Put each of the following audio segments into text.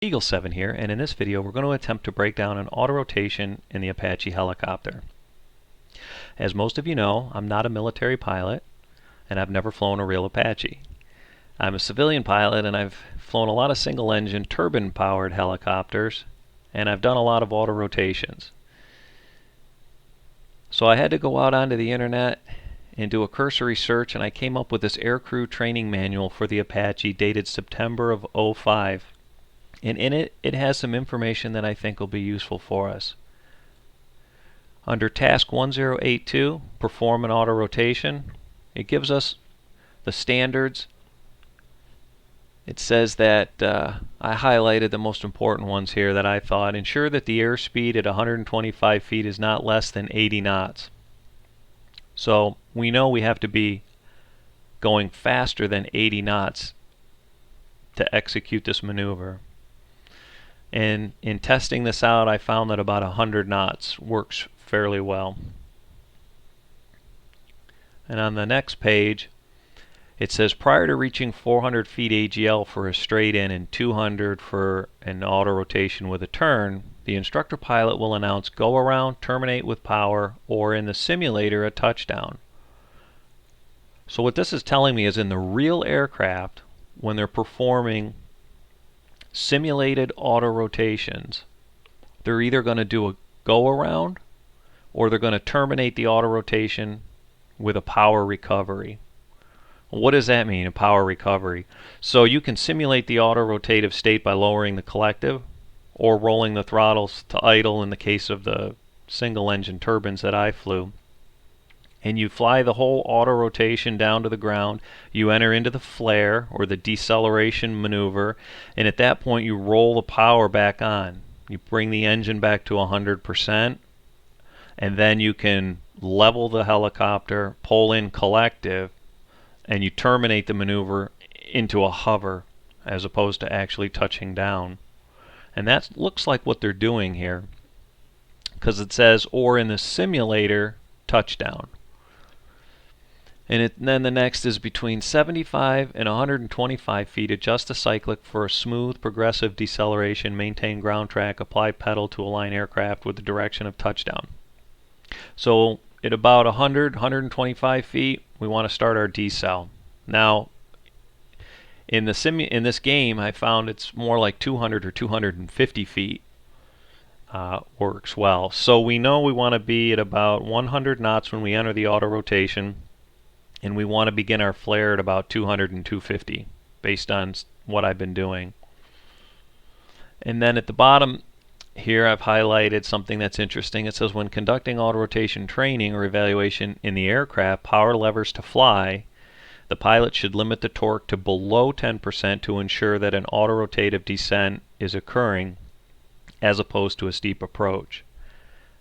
Eagle 7 here, and in this video we're going to attempt to break down an autorotation in the Apache helicopter. As most of you know, I'm not a military pilot, and I've never flown a real Apache. I'm a civilian pilot, and I've flown a lot of single-engine turbine-powered helicopters, and I've done a lot of autorotations. So I had to go out onto the internet and do a cursory search, and I came up with this aircrew training manual for the Apache dated September of '05. And in it, it has some information that I think will be useful for us. Under Task 1082, Perform an Autorotation, it gives us the standards. It says that, I highlighted the most important ones here that I thought. Ensure that the airspeed at 125 feet is not less than 80 knots. So we know we have to be going faster than 80 knots to execute this maneuver. And in testing this out, I found that about 100 knots works fairly well. And on the next page, it says prior to reaching 400 feet AGL for a straight in and 200 for an auto rotation with a turn, the instructor pilot will announce go around, terminate with power, or in the simulator a touchdown. So what this is telling me is in the real aircraft, when they're performing simulated auto rotations, they're either going to do a go around or they're going to terminate the auto rotation with a power recovery. What does that mean, a power recovery? So you can simulate the auto rotative state by lowering the collective or rolling the throttles to idle in the case of the single engine turbines that I flew. And you fly the whole auto rotation down to the ground. You enter into the flare or the deceleration maneuver, and at that point you roll the power back on. You bring the engine back to 100%, and then you can level the helicopter, pull in collective, and you terminate the maneuver into a hover as opposed to actually touching down. And that looks like what they're doing here, because it says or in the simulator touchdown. And then the next is between 75 and 125 feet, adjust the cyclic for a smooth progressive deceleration, maintain ground track, apply pedal to align aircraft with the direction of touchdown. So at about 125 feet, we want to start our decel. Now, in this game, I found it's more like 200 or 250 feet works well. So we know we want to be at about 100 knots when we enter the auto rotation, and we want to begin our flare at about 200 and 250 based on what I've been doing. And then at the bottom here I've highlighted something that's interesting. It says when conducting autorotation training or evaluation in the aircraft, power levers to fly, the pilot should limit the torque to below 10% to ensure that an autorotative descent is occurring as opposed to a steep approach.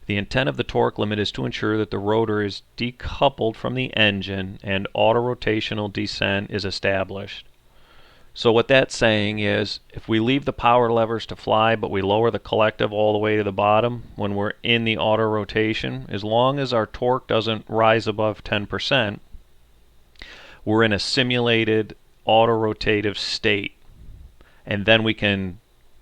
The intent of the torque limit is to ensure that the rotor is decoupled from the engine and autorotational descent is established. So what that's saying is if we leave the power levers to fly but we lower the collective all the way to the bottom when we're in the auto rotation, as long as our torque doesn't rise above 10%, we're in a simulated autorotative state. And then we can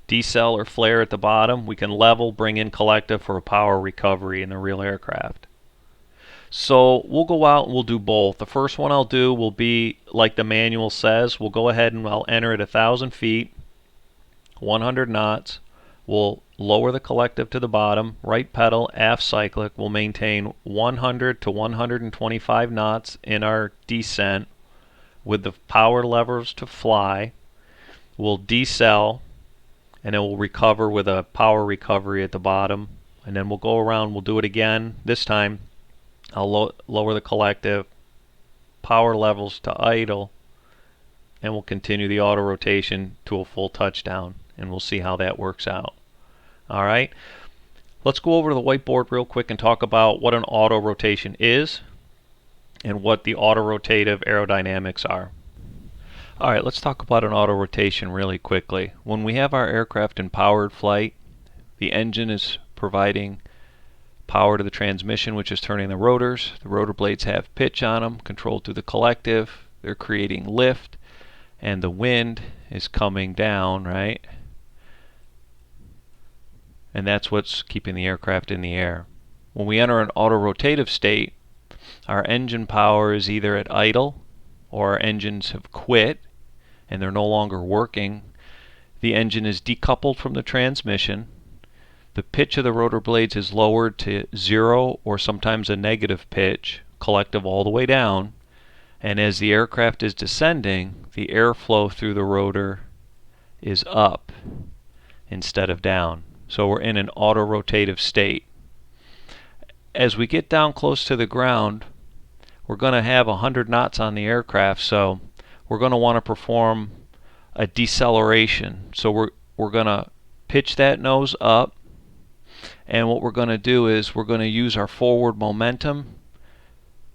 decel or flare at the bottom. We can level, bring in collective for a power recovery in the real aircraft. So we'll go out and we'll do both. The first one I'll do will be like the manual says. We'll go ahead and I'll enter at 1,000 feet, 100 knots. We'll lower the collective to the bottom, right pedal, aft cyclic. We'll maintain 100 to 125 knots in our descent with the power levers to fly. We'll decel, and then we'll recover with a power recovery at the bottom. And then we'll go around, we'll do it again. This time I'll lower the collective, power levels to idle, and we'll continue the auto rotation to a full touchdown, and we'll see how that works out. Alright, let's go over to the whiteboard real quick and talk about what an auto rotation is and what the auto rotative aerodynamics are. Alright, let's talk about an auto rotation really quickly. When we have our aircraft in powered flight, the engine is providing power to the transmission, which is turning the rotors. The rotor blades have pitch on them, controlled through the collective. They're creating lift, and the wind is coming down, right? and that's what's keeping the aircraft in the air. When we enter an autorotative state, our engine power is either at idle or our engines have quit and they're no longer working. The engine is decoupled from the transmission. The pitch of the rotor blades is lowered to 0 or sometimes a negative pitch, collective all the way down. And as the aircraft is descending, the airflow through the rotor is up instead of down. So we're in an autorotative state. As we get down close to the ground, we're going to have 100 knots on the aircraft, so we're going to want to perform a deceleration. So we're going to pitch that nose up, and what we're going to do is we're going to use our forward momentum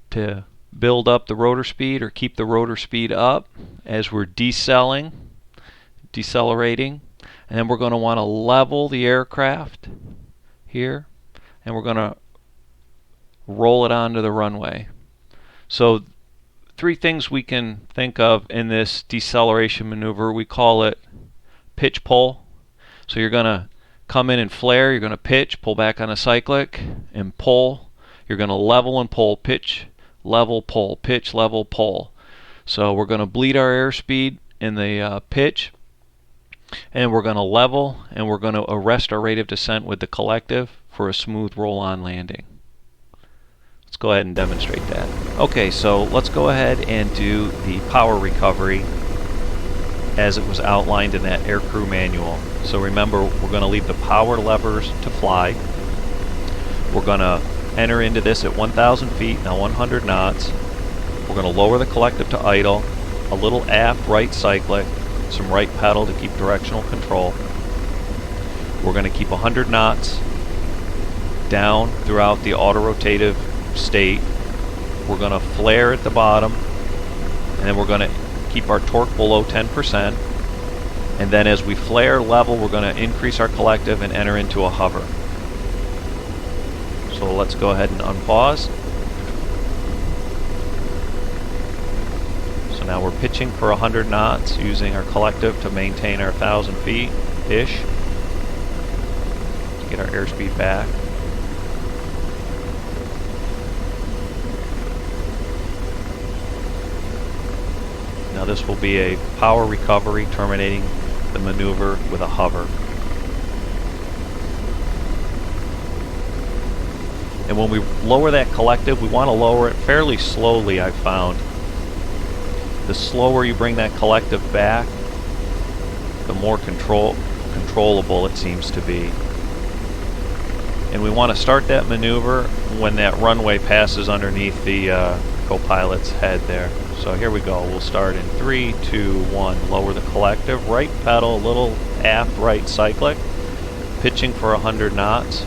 to build up the rotor speed or keep the rotor speed up as we're decelerating, and then we're going to want to level the aircraft here, and we're going to roll it onto the runway. So 3 things we can think of in this deceleration maneuver. We call it pitch pull. So you're going to come in and flare, you're going to pitch, pull back on a cyclic, and pull. You're going to level and pull, pitch, level, pull, pitch, level, pull. So we're going to bleed our airspeed in the pitch, and we're going to level, and we're going to arrest our rate of descent with the collective for a smooth roll-on landing. Let's go ahead and demonstrate that. Okay, so let's go ahead and do the power recovery as it was outlined in that aircrew manual. So remember, we're going to leave the power levers to fly. We're going to enter into this at 1,000 feet, now 100 knots. We're going to lower the collective to idle, a little aft right cyclic, some right pedal to keep directional control. We're going to keep 100 knots down throughout the autorotative state. We're going to flare at the bottom, and then we're going to keep our torque below 10%, and then as we flare level, we're going to increase our collective and enter into a hover. So let's go ahead and unpause. So now we're pitching for 100 knots using our collective to maintain our 1,000 feet-ish. Get our airspeed back. Now this will be a power recovery, terminating the maneuver with a hover. And when we lower that collective, we want to lower it fairly slowly, I've found. The slower you bring that collective back, the more controllable it seems to be. And we want to start that maneuver when that runway passes underneath the co-pilot's head there. So here we go. We'll start in 3, 2, 1. Lower the collective, right pedal, a little aft right cyclic, pitching for 100 knots.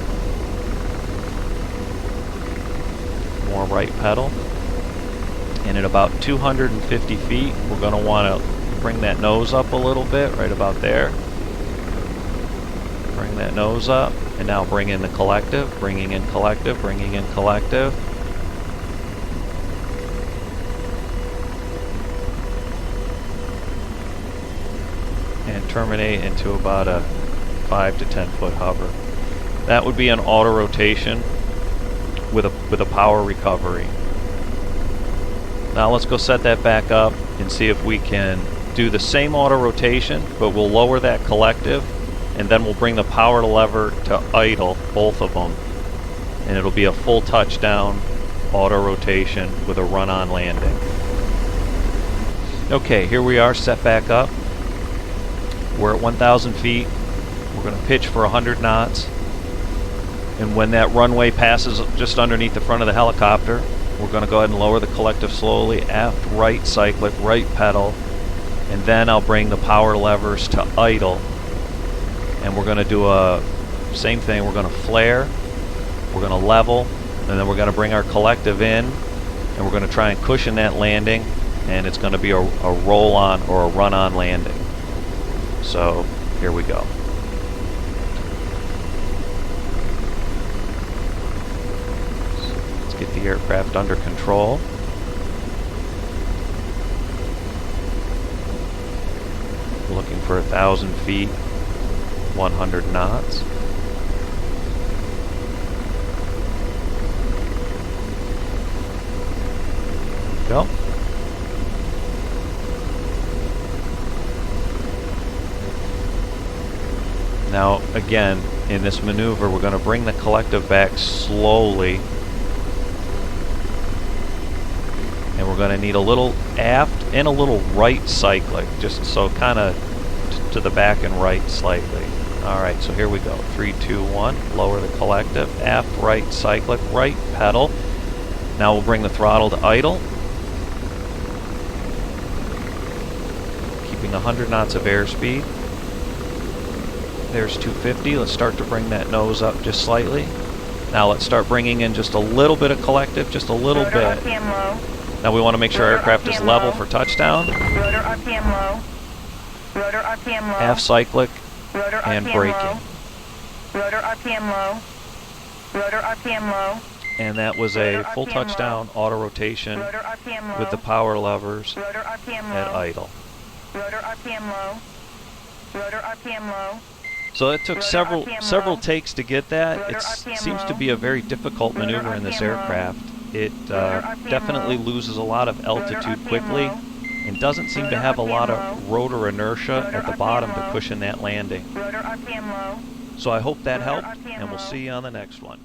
More right pedal. And at about 250 feet, we're going to want to bring that nose up a little bit, right about there. Bring that nose up, and now bring in the collective, bringing in collective, bringing in collective. And terminate into about a 5 to 10 foot hover. That would be an auto rotation with a power recovery. Now let's go set that back up and see if we can do the same auto rotation, but we'll lower that collective, and then we'll bring the power lever to idle, both of them, and it'll be a full touchdown auto rotation with a run-on landing. Okay, here we are, set back up. We're at 1,000 feet. We're going to pitch for 100 knots. And when that runway passes just underneath the front of the helicopter, we're going to go ahead and lower the collective slowly, aft right cyclic, right pedal, and then I'll bring the power levers to idle. And we're going to do a same thing. We're going to flare, we're going to level, and then we're going to bring our collective in, and we're going to try and cushion that landing, and it's going to be a roll-on or a run-on landing. So here we go. Let's get the aircraft under control. Looking for 1,000 feet, 100 knots. Go. Now, again, in this maneuver, we're going to bring the collective back slowly. And we're going to need a little aft and a little right cyclic, just so kind of to the back and right slightly. Alright, so here we go. 3, 2, 1. Lower the collective. Aft, right cyclic, right pedal. Now we'll bring the throttle to idle. Keeping 100 knots of airspeed. There's 250. Let's start to bring that nose up just slightly. Now let's start bringing in just a little bit of collective, just a little bit. Now we want to make sure our aircraft is level for touchdown. Rotor RPM low. Rotor RPM low. Half cyclic Rotor and RPM braking. low. Rotor RPM low. Rotor RPM low. And that was a Rotor full RPM touchdown low. auto rotation Rotor RPM low. with the power levers Rotor RPM low. at idle. Rotor RPM low. Rotor RPM low. So it took Rotor several RPM low. takes to get that. Rotor It RPM seems to low. be a very difficult Rotor maneuver in this RPM low. aircraft. It Rotor RPM definitely low. loses a lot of altitude RPM quickly low. and doesn't seem to Rotor have a lot RPM of rotor inertia Rotor at the RPM bottom to low. cushion that landing. Rotor RPM low. So I hope that Rotor helped, RPM and we'll low. see you on the next one.